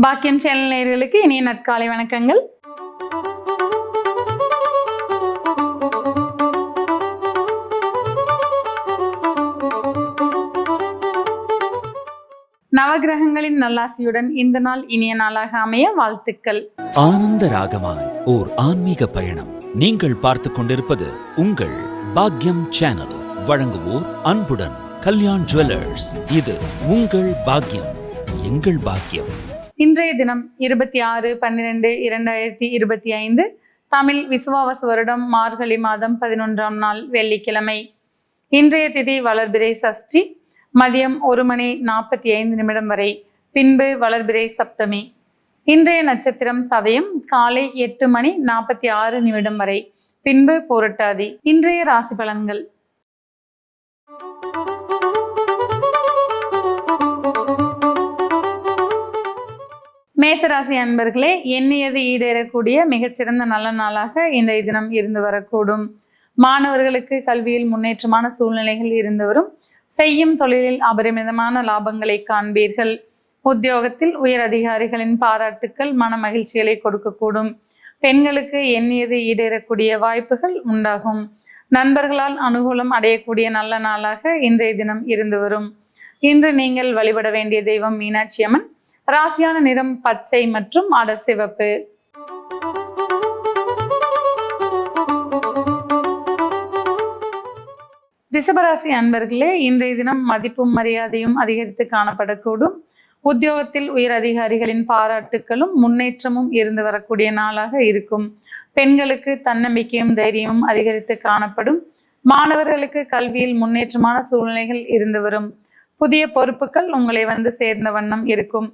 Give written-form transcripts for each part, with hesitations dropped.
பாக்கியம் சேனல் நேயர்களுக்கு இனிய நற்காலை வணக்கங்கள். நவகிரகங்களின் நல்லாசியுடன் இந்த நாள் இனிய நாளாக அமைய வாழ்த்துக்கள். ஆனந்த ராகமாய் ஓர் ஆன்மீக பயணம். நீங்கள் பார்த்துக் கொண்டிருப்பது உங்கள் பாக்கியம் சேனல். வழங்குவோர் அன்புடன் கல்யாண் ஜுவல்லர்ஸ். இது உங்கள் பாக்கியம், எங்கள் பாக்கியம். இன்றைய தினம் 26/12/2025 தமிழ் விசுவாவசு வருடம் மார்கழி மாதம் 11ஆம் நாள் வெள்ளிக்கிழமை. இன்றைய திதி வளர்பிறை சஷ்டி மதியம் 1:45 வரை, பின்பு வளர்பிறை சப்தமி. இன்றைய நட்சத்திரம் சதயம் காலை 8:46 வரை, பின்பு பூரட்டாதி. இன்றைய ராசி பலன்கள். மேசராசி அன்பர்களே, எண்ணியது ஈடேறக்கூடிய மிகச்சிறந்த நல்ல நாளாக இன்றைய தினம் இருந்து வரக்கூடும். மாணவர்களுக்கு கல்வியில் முன்னேற்றமான சூழ்நிலைகள் இருந்து வரும். செய்யும் தொழிலில் அபரிமிதமான லாபங்களை காண்பீர்கள். உத்தியோகத்தில் உயர் அதிகாரிகளின் பாராட்டுக்கள் மன மகிழ்ச்சிகளை கொடுக்கக்கூடும். பெண்களுக்கு எண்ணியது ஈடேறக்கூடிய வாய்ப்புகள் உண்டாகும். நண்பர்களால் அனுகூலம் அடையக்கூடிய நல்ல நாளாக இன்றைய தினம் இருந்து வரும். இன்று நீங்கள் வழிபட வேண்டிய தெய்வம் மீனாட்சி அம்மன். ராசியான நிறம் பச்சை மற்றும் அடர் சிவப்பு. ரிஷபராசி அன்பர்களே, இன்றைய தினம் மதிப்பும் மரியாதையும் அதிகரித்து காணப்படக்கூடும். உத்தியோகத்தில் உயர் அதிகாரிகளின் பாராட்டுக்களும் முன்னேற்றமும் இருந்து வரக்கூடிய நாளாக இருக்கும். பெண்களுக்கு தன்னம்பிக்கையும் தைரியமும் அதிகரித்து காணப்படும். மாணவர்களுக்கு கல்வியில் முன்னேற்றமான சூழ்நிலைகள் இருந்து வரும். புதிய பொறுப்புகள் உங்களை வந்து சேர்ந்த வண்ணம் இருக்கும்.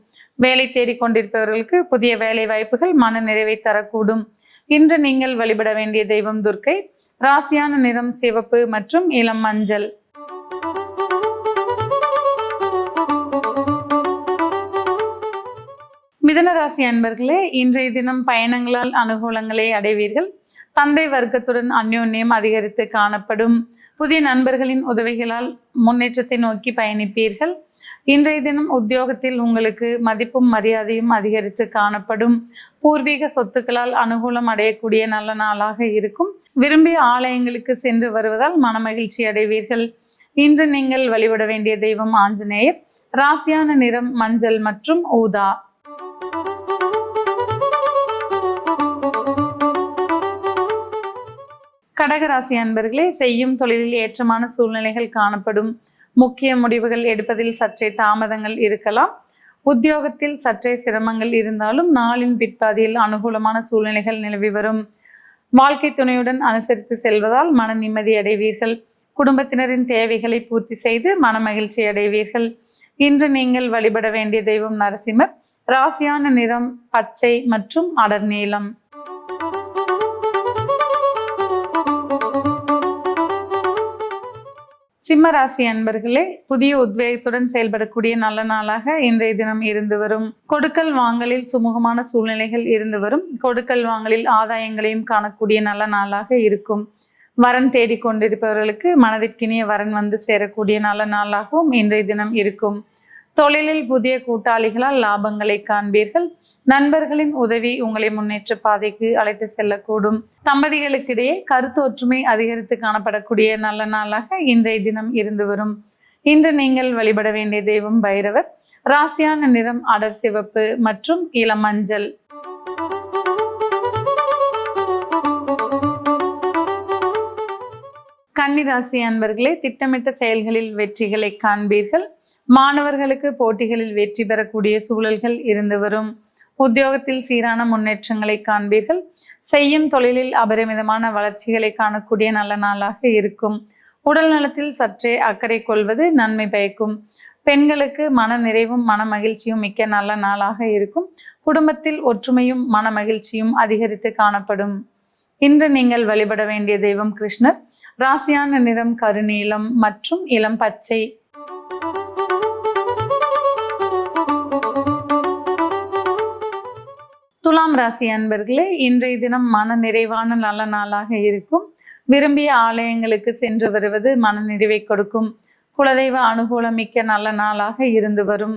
வேலை தேடிக்கொண்டிருப்பவர்களுக்கு புதிய வேலை வாய்ப்புகள் மன நிறைவை தரக்கூடும். இன்று நீங்கள் வழிபட வேண்டிய தெய்வம் துர்க்கை. ராசியான நிறம் சிவப்பு மற்றும் இளம் மஞ்சள். மிதுனராசி அன்பர்களே, இன்றைய தினம் பயணங்களால் அனுகூலங்களை அடைவீர்கள். தந்தை வர்க்கத்துடன் அந்யோன்யம் அதிகரித்து காணப்படும். புதிய நண்பர்களின் உதவிகளால் முன்னேற்றத்தை நோக்கி பயணிப்பீர்கள். இன்றைய தினம் உத்தியோகத்தில் உங்களுக்கு மதிப்பும் மரியாதையும் அதிகரித்து காணப்படும். பூர்வீக சொத்துக்களால் அனுகூலம் அடையக்கூடிய நல்ல நாளாக இருக்கும். விரும்பிய ஆலயங்களுக்கு சென்று வருவதால் மனமகிழ்ச்சி அடைவீர்கள். இன்று நீங்கள் வழிபட வேண்டிய தெய்வம் ஆஞ்சநேயர். ராசியான நிறம் மஞ்சள் மற்றும் ஊதா. கடகராசி அன்பர்களே, செய்யும் தொழிலில் ஏற்றமான சூழ்நிலைகள் காணப்படும். முக்கிய முடிவுகள் எடுப்பதில் சற்றே தாமதங்கள் இருக்கலாம். உத்தியோகத்தில் சற்றே சிரமங்கள் இருந்தாலும் நாளின் பிற்பாதியில் அனுகூலமான சூழ்நிலைகள் நிலவி வரும். வாழ்க்கை துணையுடன் அனுசரித்து செல்வதால் மன நிம்மதி அடைவீர்கள். குடும்பத்தினரின் தேவைகளை பூர்த்தி செய்து மன மகிழ்ச்சி அடைவீர்கள். இன்று நீங்கள் வழிபட வேண்டிய தெய்வம் நரசிம்மர். ராசியான நிறம் பச்சை மற்றும் அடர் நீலம். சிம்மராசி அன்பர்களே, புதிய உத்வேகத்துடன் செயல்படக்கூடிய நல்ல நாளாக இன்றைய தினம் இருந்து வரும். கொடுக்கல் வாங்கலில் சுமூகமான சூழ்நிலைகள் இருந்து வரும். கொடுக்கல் வாங்கலில் ஆதாயங்களையும் காணக்கூடிய நல்ல நாளாக இருக்கும். வரன் தேடிக்கொண்டிருப்பவர்களுக்கு மனதிற்கினிய வரன் வந்து சேரக்கூடிய நல்ல நாளாகவும் இன்றைய தினம் இருக்கும். தொழிலில் புதிய கூட்டாளிகளால் லாபங்களை காண்பீர்கள். நண்பர்களின் உதவி உங்களை முன்னேற்ற பாதைக்கு அழைத்து செல்லக்கூடும். தம்பதிகளுக்கிடையே கருத்து ஒற்றுமை அதிகரித்து காணப்படக்கூடிய நல்ல நாளாக இன்றைய தினம் இருந்து வரும். இன்று நீங்கள் வழிபட வேண்டிய தெய்வம் பைரவர். ராசியான நிறம் அடர் சிவப்பு மற்றும் இளம் மஞ்சள். கன்னிராசி அன்பர்களே, திட்டமிட்ட செயல்களில் வெற்றிகளை காண்பீர்கள். மாணவர்களுக்கு போட்டிகளில் வெற்றி பெறக்கூடிய சூழல்கள் இருந்து வரும். உத்தியோகத்தில் சீரான முன்னேற்றங்களை காண்பீர்கள். செய்யும் தொழிலில் அபரிமிதமான வளர்ச்சிகளை காணக்கூடிய நல்ல நாளாக இருக்கும். உடல் நலத்தில் சற்றே அக்கறை கொள்வது நன்மை பயக்கும். பெண்களுக்கு மன நிறைவும் மன மகிழ்ச்சியும் மிக்க நல்ல நாளாக இருக்கும். குடும்பத்தில் ஒற்றுமையும் மன மகிழ்ச்சியும் அதிகரித்து காணப்படும். இன்று நீங்கள் வழிபட வேண்டிய தெய்வம் கிருஷ்ணர். ராசியான நிறம் கருநீலம் மற்றும் இளம் பச்சை. துலாம் ராசி அன்பர்களே, இன்றைய தினம் மன நிறைவான நல்ல நாளாக இருக்கும். விரும்பிய ஆலயங்களுக்கு சென்று வருவது மன நிறைவை கொடுக்கும். குலதெய்வ அனுகூலமிக்க நல்ல நாளாக இருந்து வரும்.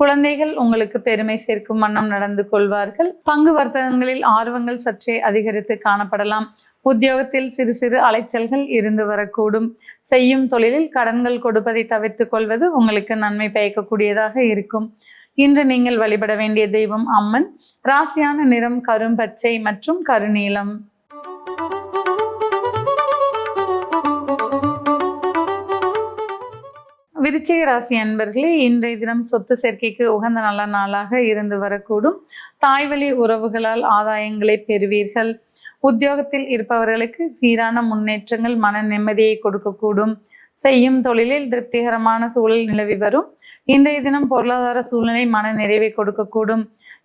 குழந்தைகள் உங்களுக்கு பெருமை சேர்க்கும் வண்ணம் நடந்து கொள்வார்கள். பங்கு வர்த்தகங்களில் ஆர்வங்கள் சற்றே அதிகரித்து காணப்படலாம். உத்தியோகத்தில் சிறு சிறு அலைச்சல்கள் இருந்து வரக்கூடும். செய்யும் தொழிலில் கடன்கள் கொடுப்பதை தவிர்த்து கொள்வது உங்களுக்கு நன்மை பயக்கக்கூடியதாக இருக்கும். இன்று நீங்கள் வழிபட வேண்டிய தெய்வம் அம்மன். ராசியான நிறம் கரும்பச்சை மற்றும் கருநீலம். விருச்சிக ராசி அன்பர்களே, இன்றைய தினம் சொத்து சேர்க்கைக்கு உகந்த நல்ல நாளாக இருந்து வரக்கூடும். தாய்வழி உறவுகளால் ஆதாயங்களை பெறுவீர்கள். உத்தியோகத்தில் இருப்பவர்களுக்கு சீரான முன்னேற்றங்கள் மன நிம்மதியை கொடுக்கக்கூடும். செய்யும் தொழிலில் திருப்திகரமான சூழல் நிலவி வரும். இன்றைய தினம் பொருளாதார சூழ்நிலை மன நிறைவை கொடுக்கக்கூடும்.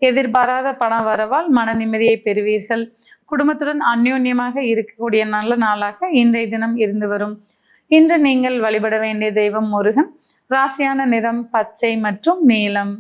எதிர்பாராத பண வரவால் மன நிம்மதியை பெறுவீர்கள். குடும்பத்துடன் அந்யோன்யமாக இருக்கக்கூடிய நல்ல நாளாக இன்றைய தினம் இருந்து வரும். இன்று நீங்கள் வழிபட வேண்டிய தெய்வம் முருகன். ராசியான நிறம் பச்சை மற்றும் நீலம்.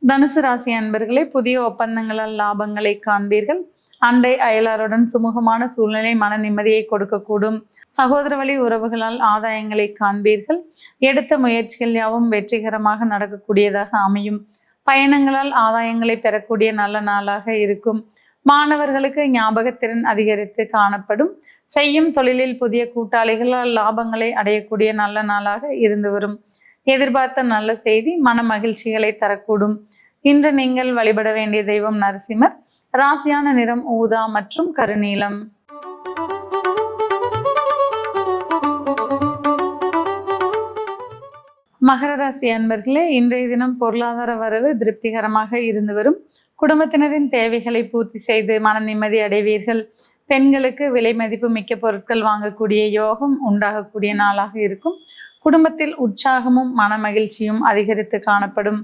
தனுசு ராசி அன்பர்களே, புதிய ஒப்பந்தங்களால் லாபங்களை காண்பீர்கள். அண்டை அயலாருடன் சுமூகமான சூழ்நிலை மன நிம்மதியை கொடுக்கக்கூடும். சகோதர வழி உறவுகளால் ஆதாயங்களை காண்பீர்கள். எடுத்த முயற்சிகள் யாவும் வெற்றிகரமாக நடக்கக்கூடியதாக அமையும். பயணங்களால் ஆதாயங்களை பெறக்கூடிய நல்ல நாளாக இருக்கும். மாணவர்களுக்கு ஞாபகத்திறன் அதிகரித்து காணப்படும். செய்யும் தொழிலில் புதிய கூட்டாளிகளால் லாபங்களை அடையக்கூடிய நல்ல நாளாக இருந்து வரும். எதிர்பார்த்த நல்ல செய்தி மன மகிழ்ச்சிகளை தரக்கூடும். இன்று நீங்கள் வழிபட வேண்டிய தெய்வம் நரசிம்மர். ராசியான நிறம் ஊதா மற்றும் கருநீலம். மகர ராசி அன்பர்களே, இன்றைய தினம் பொருளாதார வரவு திருப்திகரமாக இருந்து வரும். குடும்பத்தினரின் தேவைகளை பூர்த்தி செய்து மன நிம்மதி அடைவீர்கள். பெண்களுக்கு விலை மதிப்பு மிக்க பொருட்கள் வாங்கக்கூடிய யோகம் உண்டாகக்கூடிய நாளாக இருக்கும். குடும்பத்தில் உற்சாகமும் மன மகிழ்ச்சியும் அதிகரித்து காணப்படும்.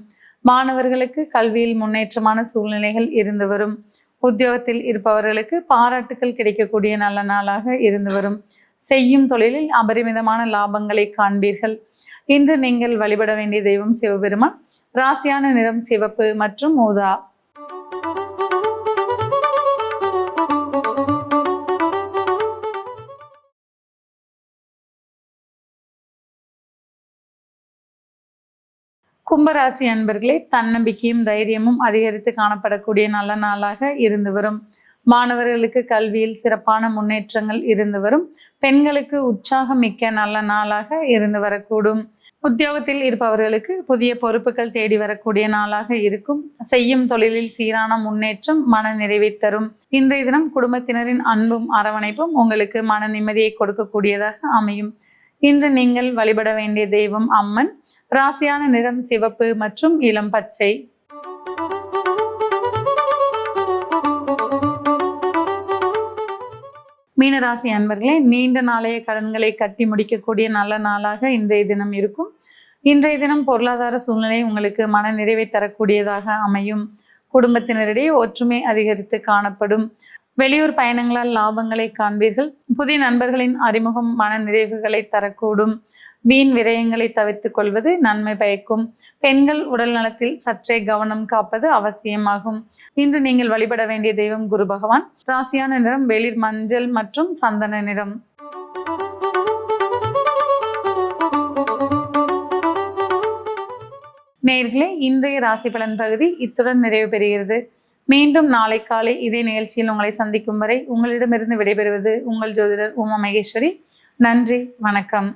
மாணவர்களுக்கு கல்வியில் முன்னேற்றமான சூழ்நிலைகள் இருந்து வரும். உத்தியோகத்தில் இருப்பவர்களுக்கு பாராட்டுகள் கிடைக்கக்கூடிய நல்ல நாளாக இருந்து வரும். செய்யும் தொழிலில் அபரிமிதமான லாபங்களை காண்பீர்கள். இன்று நீங்கள் வழிபட வேண்டிய தெய்வம் சிவபெருமான். ராசியான நிறம் சிவப்பு மற்றும் ஊதா. கும்பராசி அன்பர்களே, தன்னம்பிக்கையும் தைரியமும் அதிகரித்து காணப்படக்கூடிய நல்ல நாளாக இருந்து வரும். மாணவர்களுக்கு கல்வியில் சிறப்பான முன்னேற்றங்கள் இருந்து வரும். பெண்களுக்கு உற்சாகம் மிக்க நல்ல நாளாக இருந்து வரக்கூடும். உத்தியோகத்தில் இருப்பவர்களுக்கு புதிய பொறுப்புகள் தேடி வரக்கூடிய நாளாக இருக்கும். செய்யும் தொழிலில் சீரான முன்னேற்றம் மன நிறைவை தரும். இன்றைய தினம் குடும்பத்தினரின் அன்பும் அரவணைப்பும் உங்களுக்கு மன நிம்மதியை கொடுக்கக்கூடியதாக அமையும். இன்று நீங்கள் வழிபட வேண்டிய தெய்வம் அம்மன். ராசியான நிறம் சிவப்பு மற்றும் இளம் பச்சை. மீனராசி அன்பர்களே, நீண்ட நாளைய கடன்களை கட்டி முடிக்கக்கூடிய நல்ல நாளாக இன்றைய தினம் இருக்கும். இன்றைய தினம் பொருளாதார சூழ்நிலை உங்களுக்கு மன நிறைவை தரக்கூடியதாக அமையும். குடும்பத்தினரிடையே ஒற்றுமை அதிகரித்து காணப்படும். வெளியூர் பயணங்களால் லாபங்களை காண்பீர்கள். புதிய நண்பர்களின் அறிமுகம் மன நிறைவுகளை தரக்கூடும். வீண் விரயங்களை தவிர்த்து கொள்வது நன்மை பயக்கும். பெண்கள் உடல் நலத்தில் சற்றே கவனம் காப்பது அவசியமாகும். இன்று நீங்கள் வழிபட வேண்டிய தெய்வம் குரு பகவான். ராசியான நிறம் வெளிர் மஞ்சள் மற்றும் சந்தன நிறம். நேயர்களே, இன்றைய ராசி பலன் பகுதி இத்துடன் நிறைவு பெறுகிறது. மீண்டும் நாளை காலை இதே நிகழ்ச்சியில் உங்களை சந்திக்கும் வரை உங்களிடமிருந்து விடைபெறுவது உங்கள் ஜோதிடர் உமா மகேஸ்வரி. நன்றி, வணக்கம்.